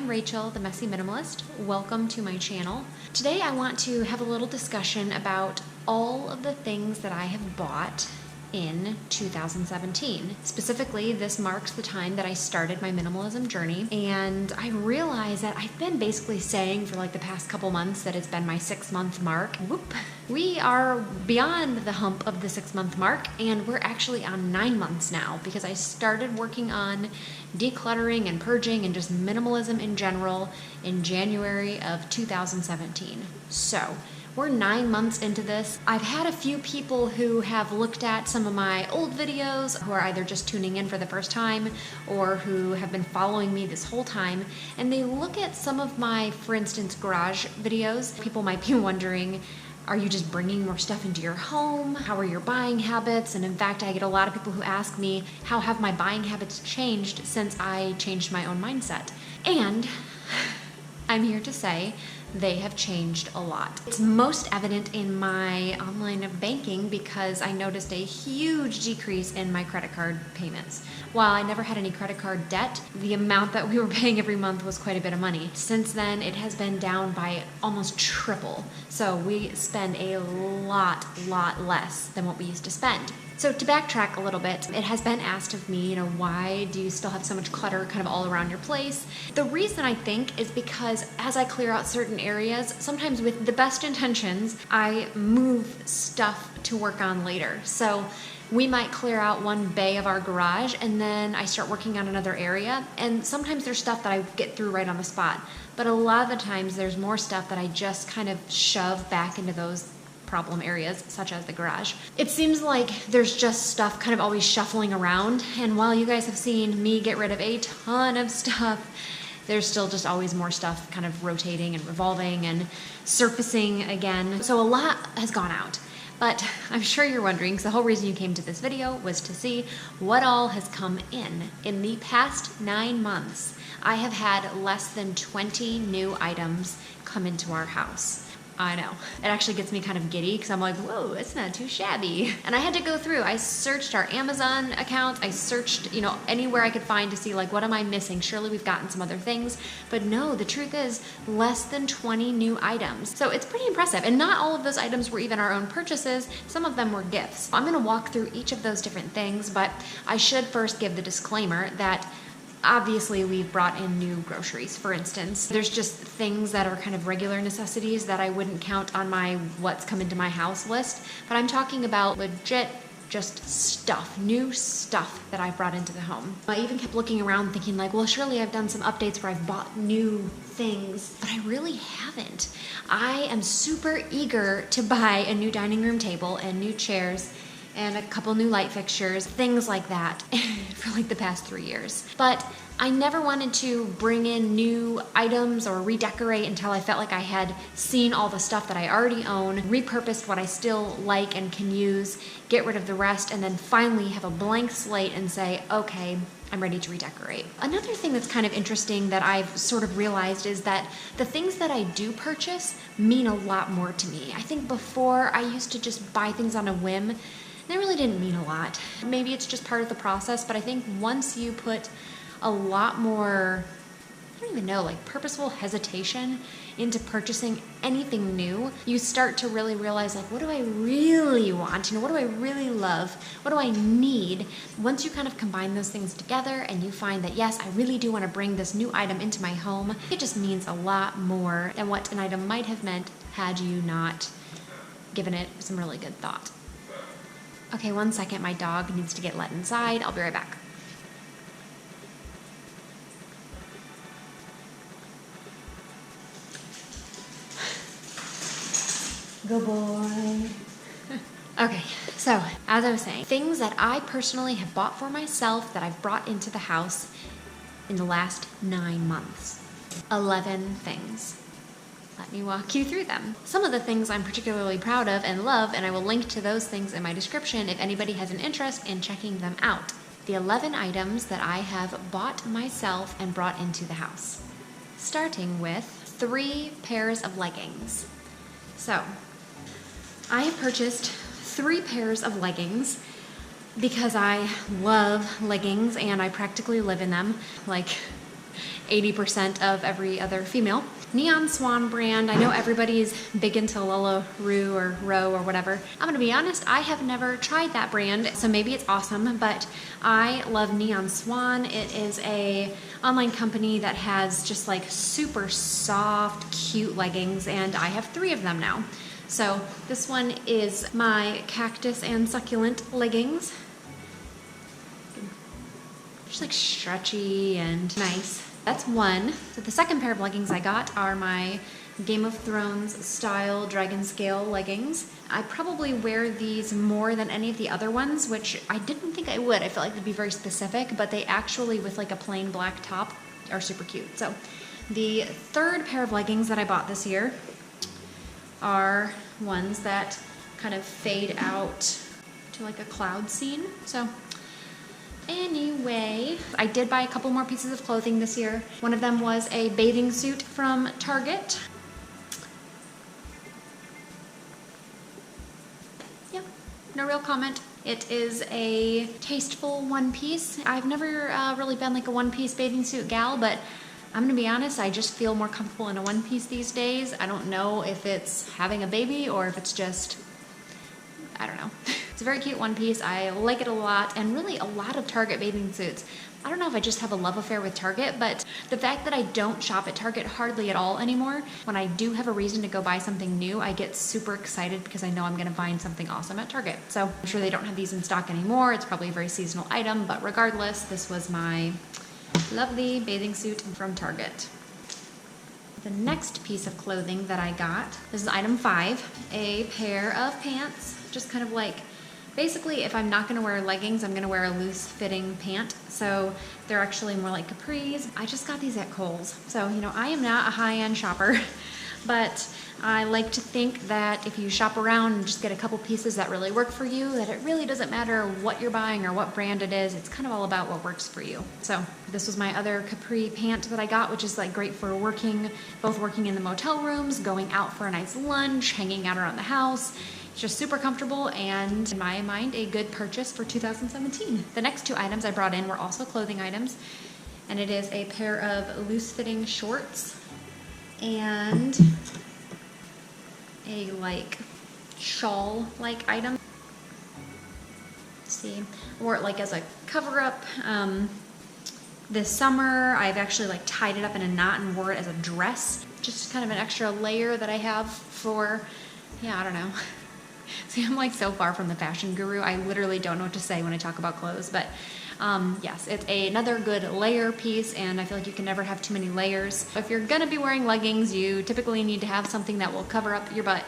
I'm Rachel, the Messy Minimalist. Welcome to my channel. Today I want to have a little discussion about all of the things that I have bought in 2017. Specifically, this marks the time that I started my minimalism journey, and I realize that I've been basically saying for like the past couple months that it's been my 6-month mark. Whoop. We are beyond the hump of the 6-month mark, and we're actually on 9 months now because I started working on decluttering and purging and just minimalism in general in January of 2017. So we're 9 months into this. I've had a few people who have looked at some of my old videos who are either just tuning in for the first time or who have been following me this whole time, and they look at some of my, for instance, garage videos. People might be wondering, are you just bringing more stuff into your home? How are your buying habits? And in fact, I get a lot of people who ask me, how have my buying habits changed since I changed my own mindset? And I'm here to say they have changed a lot. It's most evident in my online banking because I noticed a huge decrease in my credit card payments. While I never had any credit card debt, the amount that we were paying every month was quite a bit of money. Since then, it has been down by almost triple. So we spend a lot less than what we used to spend. So to backtrack a little bit, it has been asked of me, why do you still have so much clutter kind of all around your place? The reason I think is because as I clear out certain areas, sometimes with the best intentions, I move stuff to work on later. So we might clear out one bay of our garage and then I start working on another area. And sometimes there's stuff that I get through right on the spot. But a lot of the times there's more stuff that I just kind of shove back into those problem areas, such as the garage. It seems like there's just stuff kind of always shuffling around, and while you guys have seen me get rid of a ton of stuff, there's still just always more stuff kind of rotating and revolving and surfacing again. So a lot has gone out. But I'm sure you're wondering, because the whole reason you came to this video was to see what all has come in. In the past 9 months, I have had less than 20 new items come into our house. I know. It actually gets me kind of giddy because I'm like, whoa, it's not too shabby. And I had to go through. I searched our Amazon account. I searched, anywhere I could find to see, like, what am I missing? Surely we've gotten some other things. But no, the truth is less than 20 new items. So it's pretty impressive. And not all of those items were even our own purchases. Some of them were gifts. I'm going to walk through each of those different things, but I should first give the disclaimer that obviously, we've brought in new groceries, for instance. There's just things that are kind of regular necessities that I wouldn't count on my what's come into my house list. But I'm talking about legit just stuff, new stuff that I've brought into the home. I even kept looking around thinking like, well, surely I've done some updates where I've bought new things, but I really haven't. I am super eager to buy a new dining room table and new chairs and a couple new light fixtures, things like that for like the past 3 years. But I never wanted to bring in new items or redecorate until I felt like I had seen all the stuff that I already own, repurposed what I still like and can use, get rid of the rest, and then finally have a blank slate and say, okay, I'm ready to redecorate. Another thing that's kind of interesting that I've sort of realized is that the things that I do purchase mean a lot more to me. I think before I used to just buy things on a whim. They really didn't mean a lot. Maybe it's just part of the process, but I think once you put a lot more, I don't even know, like purposeful hesitation into purchasing anything new, you start to really realize like, what do I really want? What do I really love? What do I need? Once you kind of combine those things together and you find that, yes, I really do want to bring this new item into my home, it just means a lot more than what an item might have meant had you not given it some really good thought. Okay, 1 second, my dog needs to get let inside. I'll be right back. Good boy. Okay, so as I was saying, things that I personally have bought for myself that I've brought into the house in the last 9 months. 11 things. Let me walk you through them. Some of the things I'm particularly proud of and love, and I will link to those things in my description if anybody has an interest in checking them out. The 11 items that I have bought myself and brought into the house. Starting with 3 pairs of leggings. So, I have purchased 3 pairs of leggings because I love leggings and I practically live in them. Like, 80% of every other female. Neon Swan brand. I know everybody's big into LullaRoo or Row or whatever. I'm gonna be honest, I have never tried that brand, so maybe it's awesome, but I love Neon Swan. It is a online company that has just like super soft, cute leggings, and I have 3 of them now. So this one is my Cactus and Succulent leggings. Just like stretchy and nice. That's one. So the second pair of leggings I got are my Game of Thrones style dragon scale leggings. I probably wear these more than any of the other ones, which I didn't think I would. I felt like they'd be very specific, but they actually, with like a plain black top, are super cute. So the third pair of leggings that I bought this year are ones that kind of fade out to like a cloud scene. So anyway, I did buy a couple more pieces of clothing this year. One of them was a bathing suit from Target. Yep, no real comment. It is a tasteful one piece. I've never really been like a one piece bathing suit gal, but I'm gonna be honest, I just feel more comfortable in a one piece these days. I don't know if it's having a baby or if it's just, I don't know. It's a very cute one piece. I like it a lot, and really a lot of Target bathing suits. I don't know if I just have a love affair with Target, but the fact that I don't shop at Target hardly at all anymore, when I do have a reason to go buy something new, I get super excited because I know I'm gonna find something awesome at Target. So I'm sure they don't have these in stock anymore. It's probably a very seasonal item, but regardless, this was my lovely bathing suit from Target. The next piece of clothing that I got, this is item 5, a pair of pants, just kind of like, basically, if I'm not gonna wear leggings, I'm gonna wear a loose fitting pant. So they're actually more like capris. I just got these at Kohl's. So, you know, I am not a high-end shopper, but I like to think that if you shop around and just get a couple pieces that really work for you, that it really doesn't matter what you're buying or what brand it is. It's kind of all about what works for you. So this was my other capri pant that I got, which is like great for working, both working in the motel rooms, going out for a nice lunch, hanging out around the house. It's just super comfortable and, in my mind, a good purchase for 2017. The next 2 items I brought in were also clothing items, and it is a pair of loose-fitting shorts and a like shawl-like item. Let's see, I wore it like as a cover-up. This summer, I've actually like tied it up in a knot and wore it as a dress. Just kind of an extra layer that I have for, yeah, I don't know. See, I'm like so far from the fashion guru. I literally don't know what to say when I talk about clothes, but yes, it's another good layer piece, and I feel like you can never have too many layers. If you're gonna be wearing leggings, you typically need to have something that will cover up your butt,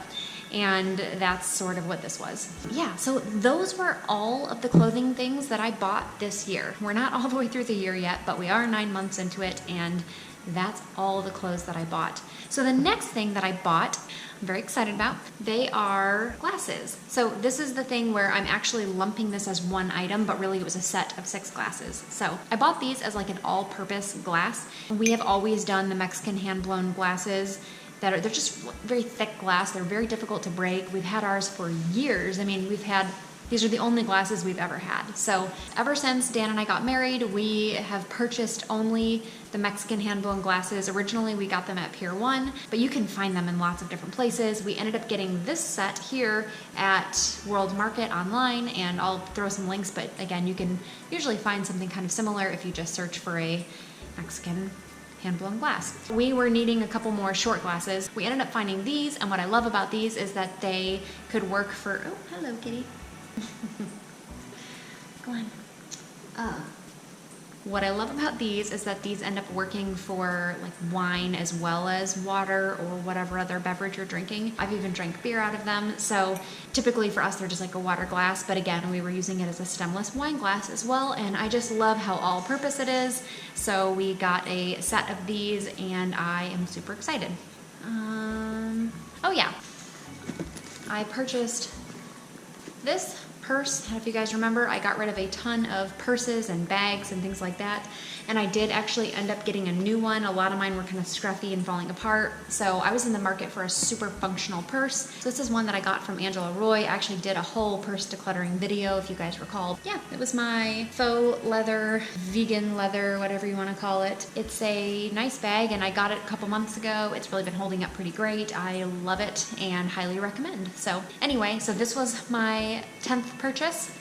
and that's sort of what this was. Yeah, so those were all of the clothing things that I bought this year. We're not all the way through the year yet, but we are 9 months into it, and that's all the clothes that I bought. So the next thing that I bought, I'm very excited about, they are glasses. So this is the thing where I'm actually lumping this as one item, but really it was a set of 6 glasses. So I bought these as like an all-purpose glass. We have always done the Mexican hand-blown glasses that are, they're just very thick glass. They're very difficult to break. We've had ours for years. I mean, these are the only glasses we've ever had. So ever since Dan and I got married, we have purchased only the Mexican hand-blown glasses. Originally, we got them at Pier 1, but you can find them in lots of different places. We ended up getting this set here at World Market online, and I'll throw some links, but again, you can usually find something kind of similar if you just search for a Mexican hand-blown glass. We were needing a couple more short glasses. We ended up finding these, and what I love about these is that they could work for, oh, hello, kitty. Go on. What I love about these is that these end up working for like wine as well as water or whatever other beverage you're drinking. I've even drank beer out of them. So typically for us, they're just like a water glass, but again, we were using it as a stemless wine glass as well. And I just love how all-purpose it is. So we got a set of these and I am super excited. Oh yeah, I purchased this purse. I don't know if you guys remember, I got rid of a ton of purses and bags and things like that. And I did actually end up getting a new one. A lot of mine were kind of scruffy and falling apart. So I was in the market for a super functional purse. So this is one that I got from Angela Roy. I actually did a whole purse decluttering video, if you guys recall. Yeah, it was my faux leather, vegan leather, whatever you want to call it. It's a nice bag and I got it a couple months ago. It's really been holding up pretty great. I love it and highly recommend. So anyway, so this was my 10th purchase.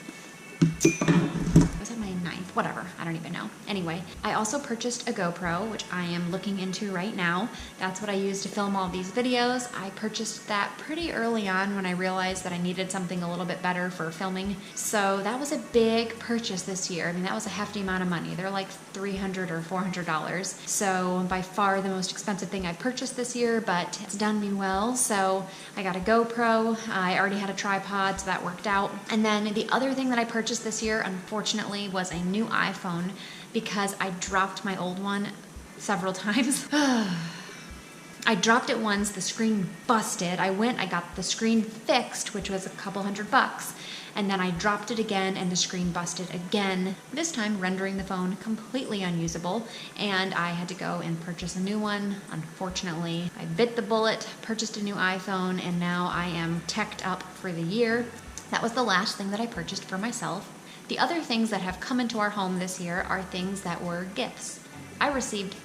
Was that my 9th? Whatever, I don't even know. Anyway, I also purchased a GoPro, which I am looking into right now. That's what I use to film all these videos. I purchased that pretty early on when I realized that I needed something a little bit better for filming. So that was a big purchase this year. I mean, that was a hefty amount of money. They're like $300 or $400. So by far the most expensive thing I purchased this year, but it's done me well. So I got a GoPro. I already had a tripod, so that worked out. And then the other thing that I purchased this year, unfortunately, was a new iPhone because I dropped my old one several times. I dropped it once, the screen busted. I got the screen fixed, which was a couple $100, and then I dropped it again and the screen busted again, this time rendering the phone completely unusable, and I had to go and purchase a new one. Unfortunately, I bit the bullet, purchased a new iPhone, and now I am teched up for the year. That was the last thing that I purchased for myself. The other things that have come into our home this year are things that were gifts. I received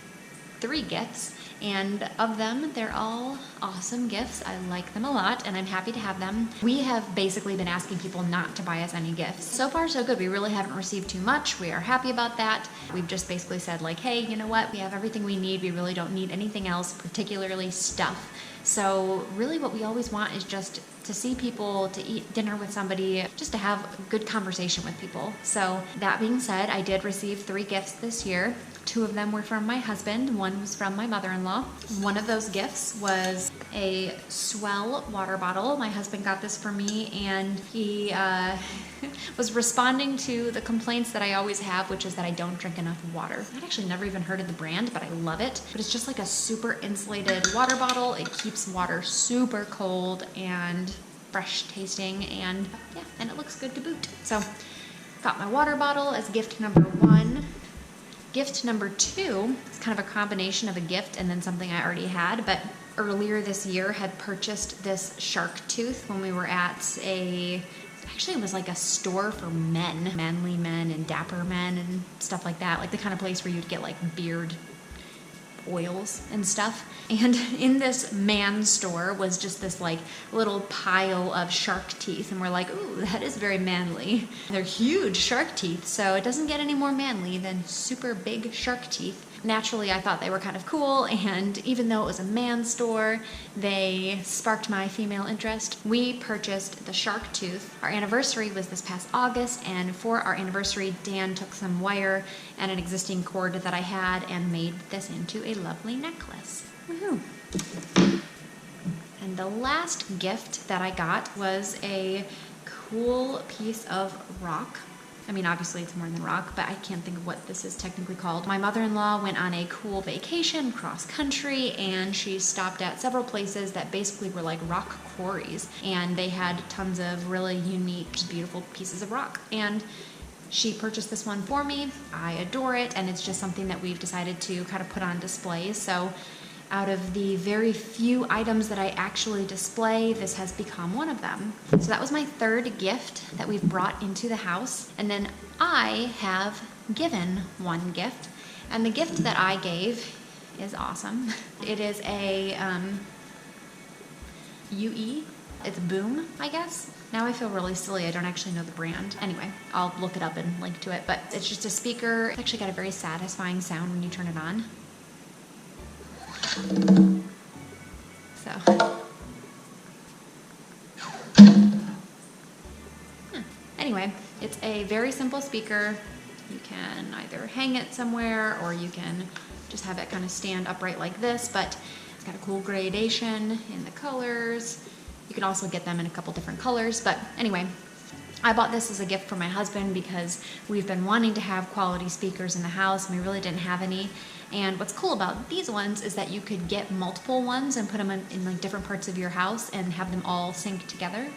3 gifts, and of them, they're all awesome gifts. I like them a lot, and I'm happy to have them. We have basically been asking people not to buy us any gifts. So far, so good. We really haven't received too much. We are happy about that. We've just basically said, like, hey, you know what? We have everything we need. We really don't need anything else, particularly stuff. So really what we always want is just to see people, to eat dinner with somebody, just to have a good conversation with people. So that being said, I did receive 3 gifts this year. 2 of them were from my husband. 1 was from my mother-in-law. One of those gifts was a SWELL water bottle. My husband got this for me, and he was responding to the complaints that I always have, which is that I don't drink enough water. I'd actually never even heard of the brand, but I love it. But it's just like a super insulated water bottle. It keeps water super cold and fresh tasting, and yeah, and it looks good to boot. So got my water bottle as gift number 1. Gift number 2 is kind of a combination of a gift and then something I already had, but earlier this year had purchased this shark tooth when we were at actually it was like a store for men, manly men and dapper men and stuff like that, like the kind of place where you'd get like beard oils and stuff. And in this man store was just this like little pile of shark teeth, and we're like, ooh, that is very manly. They're huge shark teeth, so it doesn't get any more manly than super big shark teeth. Naturally, I thought they were kind of cool, and even though it was a man store, they sparked my female interest. We purchased the shark tooth. Our anniversary was this past August, and for our anniversary, Dan took some wire and an existing cord that I had and made this into a lovely necklace. Woohoo! And the last gift that I got was a cool piece of rock. I mean, obviously it's more than rock, but I can't think of what this is technically called. My mother-in-law went on a cool vacation cross country, and she stopped at several places that basically were like rock quarries, and they had tons of really unique, beautiful pieces of rock. And she purchased this one for me. I adore it, and it's just something that we've decided to kind of put on display. So out of the very few items that I actually display, this has become one of them. So that was my 3rd gift that we've brought into the house. And then I have given 1 gift. And the gift that I gave is awesome. It is a UE. It's Boom, I guess. Now I feel really silly. I don't actually know the brand. Anyway, I'll look it up and link to it. But it's just a speaker. It's actually got a very satisfying sound when you turn it on. So, anyway, it's a very simple speaker. You can either hang it somewhere or you can just have it kind of stand upright like this, but it's got a cool gradation in the colors. You can also get them in a couple different colors, but anyway, I bought this as a gift for my husband because we've been wanting to have quality speakers in the house and we really didn't have any. And what's cool about these ones is that you could get multiple ones and put them in like different parts of your house and have them all sync together.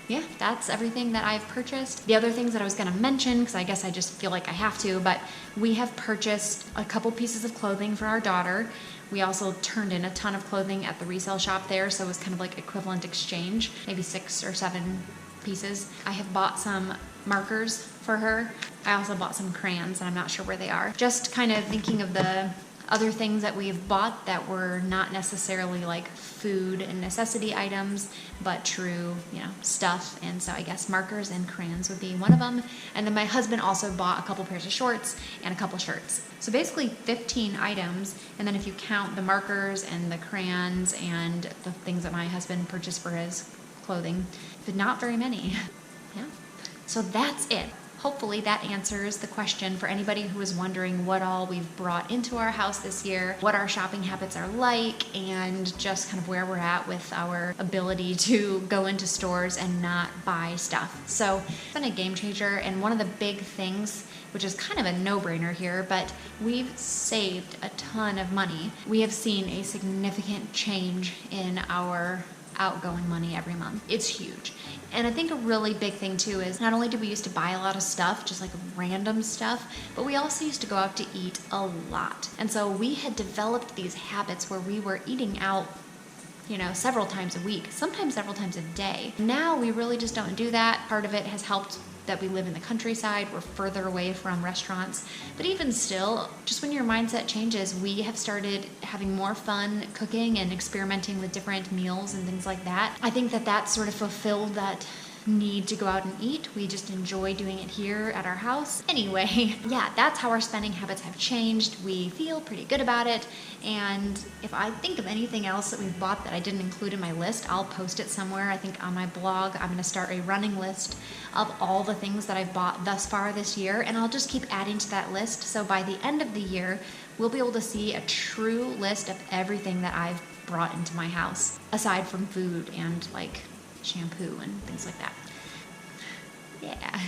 yeah, that's everything that I've purchased. The other things that I was gonna mention, because I guess I just feel like I have to, but we have purchased a couple pieces of clothing for our daughter. We also turned in a ton of clothing at the resale shop there, so it was kind of like equivalent exchange, maybe 6 or 7 pieces. I have bought some markers for her. I also bought some crayons, and I'm not sure where they are. Just kind of thinking of the other things that we've bought that were not necessarily like food and necessity items, but true, stuff. And so I guess markers and crayons would be one of them. And then my husband also bought a couple pairs of shorts and a couple shirts. So basically 15 items. And then if you count the markers and the crayons and the things that my husband purchased for his clothing, but not very many. Yeah. So that's it. Hopefully that answers the question for anybody who is wondering what all we've brought into our house this year, what our shopping habits are like, and just kind of where we're at with our ability to go into stores and not buy stuff. So it's been a game changer, and one of the big things, which is kind of a no-brainer here, but we've saved a ton of money. We have seen a significant change in our outgoing money every month. It's huge. And I think a really big thing too is not only did we used to buy a lot of stuff, just like random stuff, but we also used to go out to eat a lot. And so we had developed these habits where we were eating out, several times a week, sometimes several times a day. Now we really just don't do that. Part of it has helped that we live in the countryside, we're further away from restaurants. But even still, just when your mindset changes, we have started having more fun cooking and experimenting with different meals and things like that. I think that sort of fulfilled that need to go out and eat. We just enjoy doing it here at our house. Anyway, yeah, that's how our spending habits have changed. We feel pretty good about it. And if I think of anything else that we've bought that I didn't include in my list, I'll post it somewhere. I think on my blog, I'm going to start a running list of all the things that I've bought thus far this year, and I'll just keep adding to that list. So by the end of the year, we'll be able to see a true list of everything that I've brought into my house, aside from food and like shampoo and things like that. Yeah.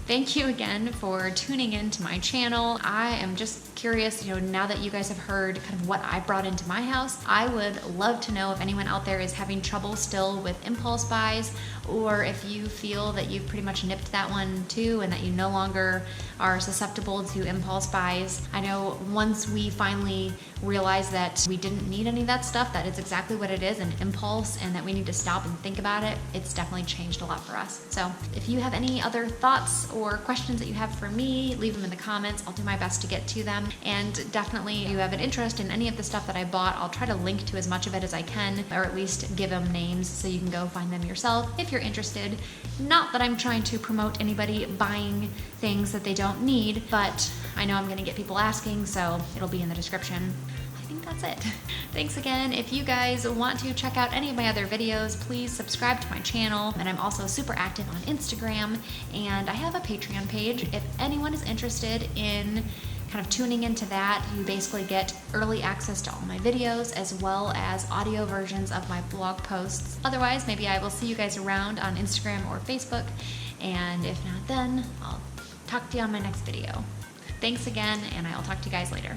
Thank you again for tuning in to my channel. I am just curious, now that you guys have heard kind of what I brought into my house, I would love to know if anyone out there is having trouble still with impulse buys, or if you feel that you've pretty much nipped that one too and that you no longer are susceptible to impulse buys. I know once we finally realized that we didn't need any of that stuff, that it's exactly what it is, an impulse, and that we need to stop and think about it, it's definitely changed a lot for us. So if you have any other thoughts or questions that you have for me, leave them in the comments. I'll do my best to get to them. And definitely if you have an interest in any of the stuff that I bought, I'll try to link to as much of it as I can, or at least give them names so you can go find them yourself if you're interested. Not that I'm trying to promote anybody buying things that they don't need, but I know I'm going to get people asking, so it'll be in the description. I think that's it. Thanks again. If you guys want to check out any of my other videos, please subscribe to my channel. And I'm also super active on Instagram, and I have a Patreon page. If anyone is interested in kind of tuning into that, you basically get early access to all my videos as well as audio versions of my blog posts. Otherwise, maybe I will see you guys around on Instagram or Facebook, and if not then, I'll talk to you on my next video. Thanks again, and I'll talk to you guys later.